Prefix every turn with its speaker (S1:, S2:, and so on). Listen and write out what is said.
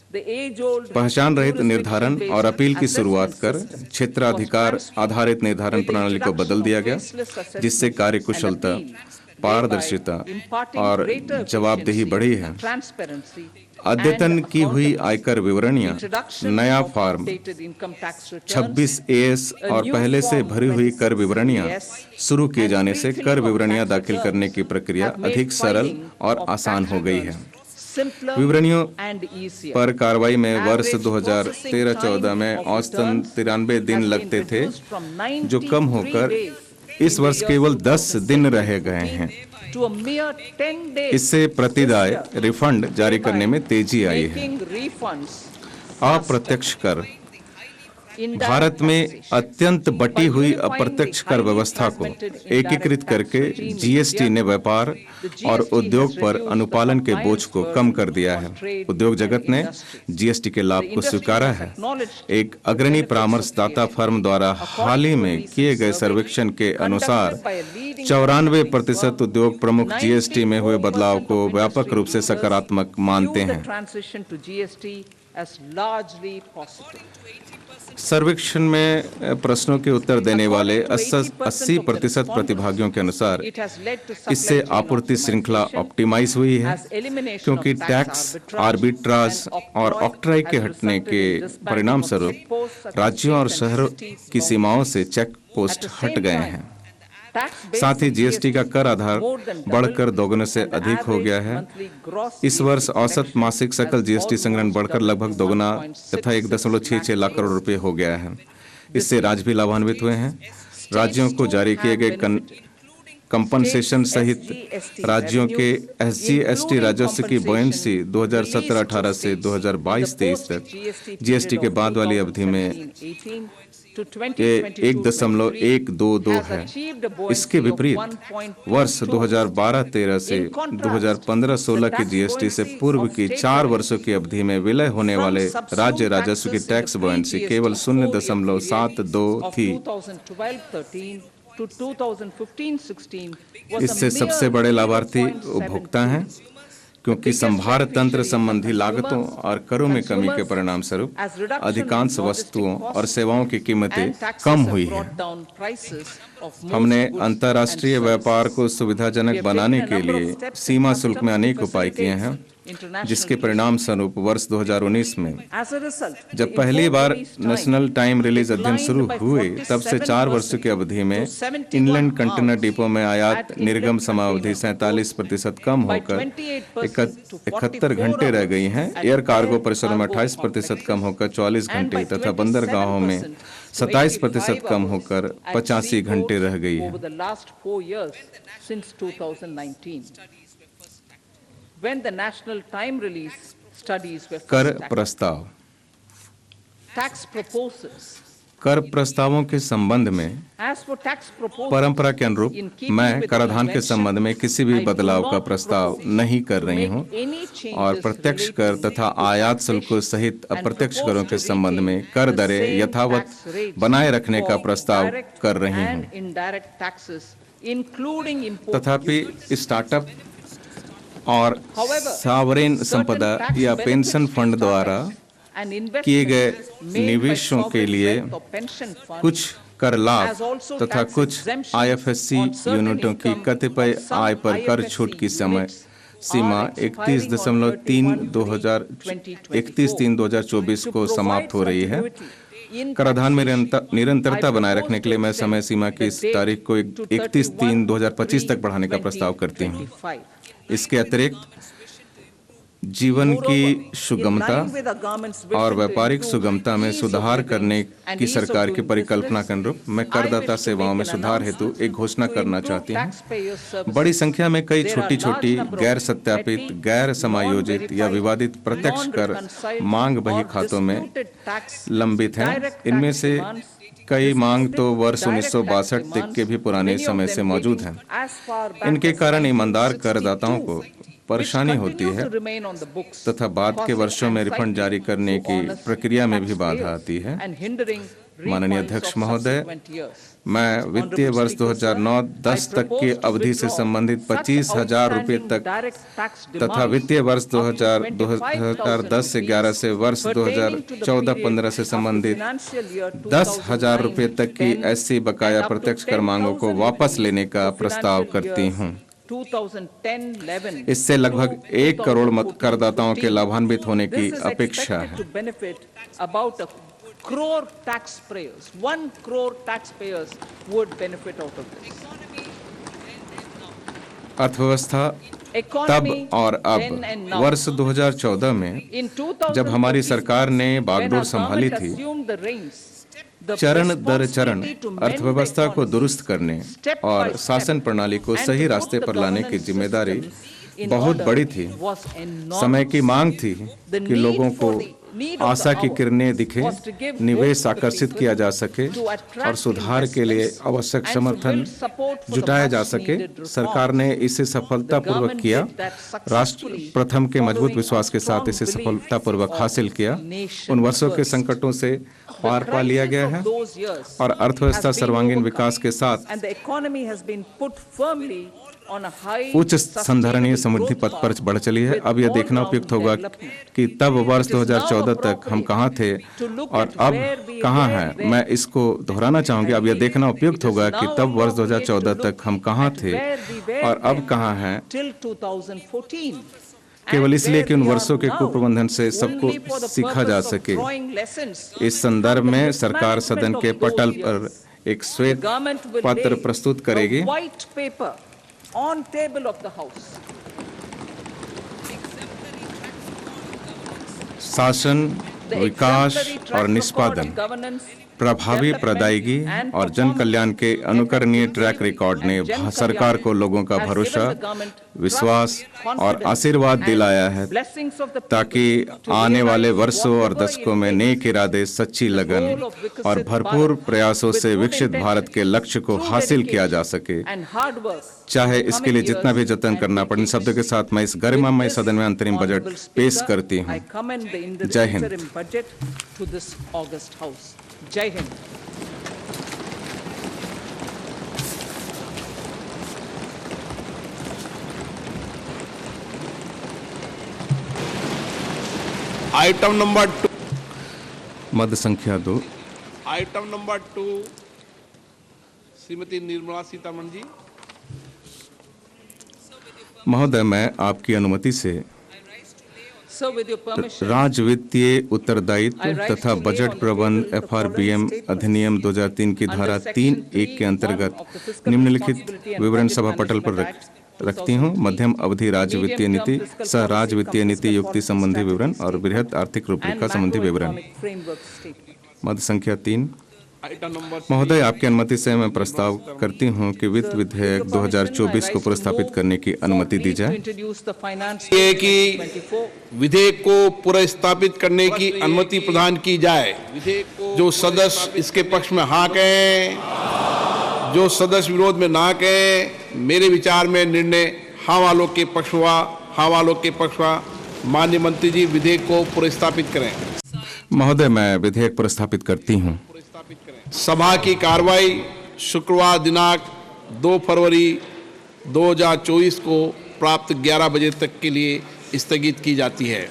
S1: पहचान रहित निर्धारण और अपील की शुरुआत कर क्षेत्राधिकार आधारित निर्धारण प्रणाली को बदल दिया गया, जिससे कार्यकुशलता, पारदर्शिता और जवाबदेही बढ़ी है। अद्यतन की हुई आयकर विवरणियां, नया फॉर्म 26 AS और पहले से भरी हुई कर विवरणियां शुरू किए जाने से कर विवरणियां दाखिल करने की प्रक्रिया अधिक सरल और आसान हो गई है। विवरणियों पर कार्रवाई में वर्ष 2013-14 में औसतन 93 दिन लगते थे, जो कम होकर इस वर्ष केवल 10 दिन रह गए हैं। इससे प्रतिदाय रिफंड जारी करने में तेजी आई है। अप्रत्यक्ष कर भारत में अत्यंत बटी हुई अप्रत्यक्ष कर व्यवस्था को एकीकृत करके जीएसटी ने व्यापार और उद्योग पर अनुपालन के बोझ को कम कर दिया है। उद्योग जगत ने जीएसटी के लाभ को स्वीकारा है। एक अग्रणी परामर्शदाता फर्म द्वारा हाल ही में किए गए सर्वेक्षण के अनुसार 94% उद्योग प्रमुख जीएसटी में हुए बदलाव को व्यापक रूप से सकारात्मक मानते हैं। सर्वेक्षण में प्रश्नों के उत्तर देने वाले 80% प्रतिभागियों के अनुसार इससे आपूर्ति श्रृंखला ऑप्टिमाइज हुई है, क्योंकि टैक्स आर्बिट्राज और ऑक्ट्राई के हटने के परिणाम स्वरूप राज्यों और शहरों की सीमाओं से चेक पोस्ट हट गए हैं। साथ ही जीएसटी का कर आधार बढ़कर दोगुने से अधिक हो गया है। इस वर्ष औसत मासिक सकल जीएसटी संग्रहण बढ़कर लगभग दोगुना तथा 1.66 लाख करोड़ रुपए हो गया है। इससे राज्य भी लाभान्वित हुए हैं। राज्यों को जारी किए गए कंपनसेशन सहित राज्यों के SGST राजस्व की बुओयेंसी 2017-18 से 2022-23 तक जीएसटी के बाद वाली अवधि में 1.122 है। इसके विपरीत वर्ष 2012-13 से 2015-16 की जीएसटी से पूर्व की 4 वर्षों की अवधि में विलय होने वाले राज्य राजस्व की टैक्स बुओयेंसी केवल 0.72 थी। इससे सबसे बड़े लाभार्थी उपभोक्ता हैं, क्योंकि संभार तंत्र संबंधी लागतों और करों में कमी के परिणाम स्वरूप अधिकांश वस्तुओं और सेवाओं की कीमतें कम हुई हैं। हमने अंतर्राष्ट्रीय व्यापार को सुविधाजनक बनाने के लिए सीमा शुल्क में अनेक उपाय किए हैं, जिसके परिणाम स्वरूप वर्ष 2019 में जब पहली बार नेशनल टाइम रिलीज अध्ययन शुरू हुए, तब से 4 वर्षों की अवधि में इनलैंड कंटेनर डिपो में आयात निर्गम समावधि 47% कम होकर 71 घंटे रह गई हैं। एयर कार्गो परिसरों में 28% कम होकर 44 घंटे तथा बंदरगाहों में 27% कम होकर 85 घंटे रह गई है।
S2: When the national time release studies were
S1: कर प्रस्ताव
S2: tax proposals
S1: कर प्रस्तावों के संबंध में परंपरा के अनुरूप मैं कराधान के संबंध में किसी भी बदलाव का प्रस्ताव नहीं कर रही हूं और प्रत्यक्ष कर तथा आयात शुल्कों सहित अप्रत्यक्ष करों के संबंध में कर दरें यथावत बनाए रखने का प्रस्ताव कर रही हूं। तथापि स्टार्टअप और सावरेन संपदा या पेंशन फंड द्वारा किए गए निवेशों के लिए कुछ कर लाभ तथा कुछ IFSC यूनिटों की कतिपय आय पर कर छूट की समय सीमा 31/3/2024 को समाप्त हो रही है। कराधान में निरंतरता बनाए रखने के लिए मैं समय सीमा की इस तारीख को 31/3/2025 तक बढ़ाने का प्रस्ताव करती हूँ। इसके अतिरिक्त जीवन की सुगमता और व्यापारिक सुगमता में सुधार करने की सरकार की परिकल्पना के अनुरूप मैं करदाता सेवाओं में सुधार हेतु एक घोषणा करना चाहती हूँ। बड़ी संख्या में कई छोटी-छोटी गैर सत्यापित, गैर समायोजित या विवादित प्रत्यक्ष कर मांग बही खातों में लंबित हैं। इनमें से कई मांग तो वर्ष 1962 तक के भी पुराने समय से मौजूद हैं। इनके कारण ईमानदार करदाताओं को परेशानी होती
S2: continue
S1: है
S2: to remain on the books,
S1: तथा बाद के
S2: causing
S1: वर्षों में रिफंड
S2: anxiety
S1: जारी करने
S2: to
S1: की
S2: honest
S1: प्रक्रिया में भी बाधा
S2: taxpayers
S1: आती है।
S2: and hindering
S1: माननीय
S2: refunds
S1: अध्यक्ष
S2: of
S1: महोदय,
S2: subsequent years.
S1: मैं वित्तीय वर्ष 2009-10 तक की अवधि से संबंधित 25,000 रुपये तक तथा वित्तीय वर्ष 2010 से 11 से वर्ष 2014-15 से संबंधित 10,000 रुपये तक की ऐसी बकाया प्रत्यक्ष कर मांगों को वापस लेने का प्रस्ताव करती हूँ।
S2: 2010-11
S1: इससे लगभग 1 करोड़ करदाताओं के लाभान्वित होने की
S2: This is
S1: अपेक्षा
S2: expected
S1: है।
S2: to benefit about a crore taxpayers. 1 crore taxpayers would benefit out of this.
S1: अर्थव्यवस्था
S2: Economy
S1: तब और अब
S2: then and now.
S1: वर्ष 2014 में
S2: In 2014,
S1: जब हमारी सरकार ने
S2: when
S1: बागडोर
S2: our
S1: संभाली
S2: government
S1: थी,
S2: assumed the reins, the
S1: चरण दर चरण
S2: responsibility to mend
S1: अर्थव्यवस्था
S2: the
S1: को
S2: economy,
S1: दुरुस्त करने
S2: step by
S1: और
S2: step,
S1: शासन प्रणाली को
S2: and
S1: सही
S2: to
S1: रास्ते
S2: put the
S1: पर लाने की
S2: governance
S1: जिम्मेदारी
S2: systems in
S1: बहुत
S2: order
S1: बड़ी थी।
S2: was enormous.
S1: समय की मांग थी
S2: The
S1: कि
S2: need
S1: लोगों को
S2: for the need of
S1: Asha
S2: the
S1: की
S2: hour
S1: किरणें दिखे,
S2: was to give
S1: निवेश
S2: hope to the
S1: आकर्षित
S2: people,
S1: किया जा सके
S2: to attract
S1: और सुधार के लिए
S2: investments,
S1: आवश्यक
S2: and to
S1: समर्थन
S2: build support for the
S1: जुटाया जा
S2: much
S1: सके।
S2: needed reforms.
S1: सरकार ने इसे सफलतापूर्वक
S2: government
S1: किया।
S2: did that successfully,
S1: राष्ट्र प्रथम के मजबूत
S2: following
S1: विश्वास के
S2: a
S1: साथ इसे
S2: strong belief
S1: सफलतापूर्वक
S2: of
S1: हासिल किया।
S2: nation
S1: उन वर्षों के
S2: first.
S1: संकटों से
S2: The
S1: पार पा लिया
S2: crisis
S1: गया
S2: of
S1: है
S2: those years
S1: और अर्थव्यवस्था
S2: has been
S1: सर्वांगीण
S2: overcome,
S1: विकास के साथ
S2: and the economy has been put firmly on a high
S1: उच्च संधारणीय
S2: sustainable
S1: समृद्धि
S2: growth
S1: पथ पर
S2: path
S1: बढ़ चली है।
S2: with
S1: अब यह
S2: all
S1: देखना
S2: round
S1: उपयुक्त होगा
S2: development.
S1: कि तब वर्ष
S2: It is now
S1: 2014 तक हम कहाँ थे
S2: to look
S1: और
S2: at
S1: अब
S2: where we
S1: कहाँ
S2: were
S1: हैं।
S2: then.
S1: मैं इसको दोहराना चाहूंगी। अब यह देखना उपयुक्त
S2: It is
S1: होगा कि
S2: now
S1: तब वर्ष
S2: appropriate to
S1: 2014
S2: look
S1: तक हम कहाँ
S2: at
S1: थे
S2: where we were
S1: और अब
S2: then
S1: कहाँ हैं,
S2: till 2014.
S1: केवल
S2: And
S1: इसलिए कि उन
S2: where we
S1: वर्षों के
S2: are now,
S1: कुप्रबंधन से सबको
S2: only for the
S1: सीखा जा
S2: purpose of
S1: सके।
S2: drawing lessons
S1: इस संदर्भ
S2: from the
S1: में सरकार
S2: mismanagement
S1: सदन
S2: of
S1: के
S2: those
S1: पटल
S2: years.
S1: पर एक
S2: The
S1: श्वेत
S2: government will
S1: पत्र
S2: lay
S1: प्रस्तुत करेगी।
S2: a white paper on table of the house.
S1: शासन,
S2: The
S1: विकास
S2: exemplary track
S1: और
S2: record
S1: निष्पादन,
S2: governance,
S1: प्रभावी प्रदायगी
S2: and
S1: और जन कल्याण के अनुकरणीय ट्रैक रिकॉर्ड ने
S2: जन
S1: सरकार को लोगों का
S2: has
S1: भरोसा,
S2: given the government
S1: विश्वास
S2: trust,
S1: और
S2: confidence
S1: आशीर्वाद
S2: and
S1: दिलाया है
S2: blessings of the people
S1: ताकि
S2: to
S1: आने वाले
S2: realize
S1: वर्षों और
S2: whatever
S1: दशकों
S2: it
S1: में
S2: takes
S1: नेक इरादे, सच्ची लगन
S2: goal of विकसित
S1: और भरपूर
S2: भारत
S1: प्रयासों
S2: with
S1: से
S2: good
S1: विकसित भारत के लक्ष्य को
S2: through
S1: हासिल किया जा
S2: dedication
S1: सके।
S2: and hard work
S1: चाहे
S2: in
S1: इसके लिए
S2: coming
S1: जितना भी
S2: years
S1: जतन
S2: and
S1: करना पड़े। इन
S2: decades.
S1: शब्दों के साथ मैं इस गरिमामय
S2: With
S1: सदन में
S2: this,
S1: अंतरिम बजट
S2: Honorable
S1: पेश
S2: Speaker,
S1: करती
S2: I
S1: हूँ।
S2: commend the
S1: जय Hind.
S2: interim budget to this August House. Jai Hind.
S3: Item number 2।
S1: मद संख्या 2।
S3: Item number 2 Shrimati Nirmala Sitharaman ji.
S1: महोदय, मैं आपकी अनुमति से
S2: So with your permission,
S1: राज्य वित्तीय उत्तरदायित्व तथा बजट प्रबंध FRBM अधिनियम 2003 की धारा 3(1) के अंतर्गत निम्नलिखित विवरण सभा पटल पर रखती हूँ। मध्यम अवधि राज्य वित्तीय नीति, सह राज्य वित्तीय नीति युक्ति संबंधी विवरण और बृहद आर्थिक रूपरेखा संबंधी विवरण। मद संख्या 3।
S3: आइटम नंबर
S1: महोदय, आपकी अनुमति से मैं प्रस्ताव करती हूँ कि वित्त विधेयक 2024 को प्रस्तावित करने की अनुमति दी जाए।
S3: ये कि विधेयक को पुनर्स्थापित करने की अनुमति प्रदान की जाए। जो सदस्य इसके पक्ष में हाँ कहें, जो सदस्य विरोध में ना कहें। मेरे विचार में निर्णय हाँ वालों के पक्ष हुआ। हाँ वालों के पक्ष हुआ। माननीय मंत्री जी, विधेयक को पुनर्स्थापित करें।
S1: महोदय, मैं विधेयक प्रस्तापित करती हूँ।
S3: सभा की कार्रवाई शुक्रवार दिनांक 2 फरवरी 2024 को प्राप्त 11 बजे तक के लिए स्थगित की जाती है।